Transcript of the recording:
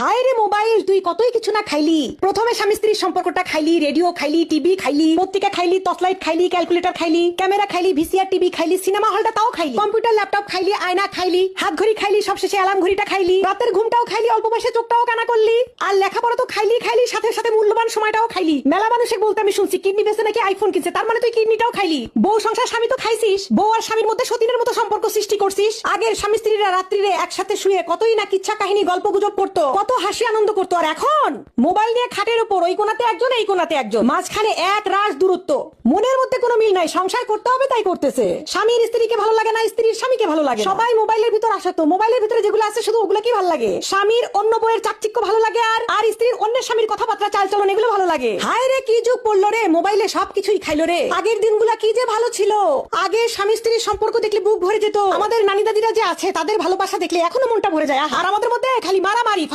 হায় রে মোবাইল, তুই কতই কিছু না খাইলি। প্রথমে স্বামী স্ত্রীর সম্পর্কটা খাইলি, রেডিও খাইলি, টিভি খাইলি, পত্রিকা খাইলি, টর্চলাইট খাইলি, ক্যালকুলেটর খাইলি, ক্যামেরা খাইলি, ভিসিআর টিভি খাইলি, সিনেমা হলটা তাও খাইলি, কম্পিউটার ল্যাপটপ খাইলি, আয়না খাইলি, হাত ঘড়ি খাইলি, সবশেষে অ্যালার্ম ঘড়িটা খাইলি, রাতের ঘুমটাও খাইলি, অল্প বয়সে চোখটাও কানা করলি, আর লেখাপড়া তো খাইলি খাইলি, সাথে সাথে মূল্যবান সময়টাও খাইলি। মেলা মানুষে বলতে আমি শুনছি কিডনি বেচে নাকি আইফোন কিনছে, তার মানে তুই কিডনিটাও খাইলি। বউ সংসার স্বামী তো খাইছিস, বউ আর স্বামীর মধ্যে সতীনের মতো সম্পর্ক সৃষ্টি করছিস। আগের স্বামী স্ত্রীরা রাত্রিরে একসাথে শুয়ে কতই না কিচ্ছা কাহিনী গল্প গুজব করতো, কত হাসি আনন্দ করতো। আর এখন মোবাইল নিয়ে খাটের উপর ওই কোনাতে একজন এই কোনাতে একজন, মাঝখানে এক রাশ দূরত্ব, মনের মধ্যে কোনো মিল নাই। সংসার করতে হবে তাই করতেছে। স্বামীর স্ত্রীকে ভালো লাগে না, স্ত্রীর স্বামীকে ভালো লাগে। সবাই মোবাইলের ভিতর আসক্ত, মোবাইলের ভিতরে যেগুলো আছে শুধু ওগুলো কি ভালো লাগে। স্বামীর অন্য বইয়ের চাকচিক্য ভালো লাগে, আর স্ত্রীর অন্যের স্বামীর কথাবার্তা চালচলন এগুলো ভালো লাগে। হায় রে কি যুগ পড়লো রে, মোবাইলে সবকিছুই খাইলো রে। আগের দিনগুলা কি যে ভালো ছিল। আগে স্বামী স্ত্রীর সম্পর্ক দেখলে বুক ভরে যেত। আমাদের নানি দাদিরা যে আছে তাদের ভালোবাসা দেখলে এখনো মনটা ভরে যায়। আর আমাদের মধ্যে খালি মারামারি।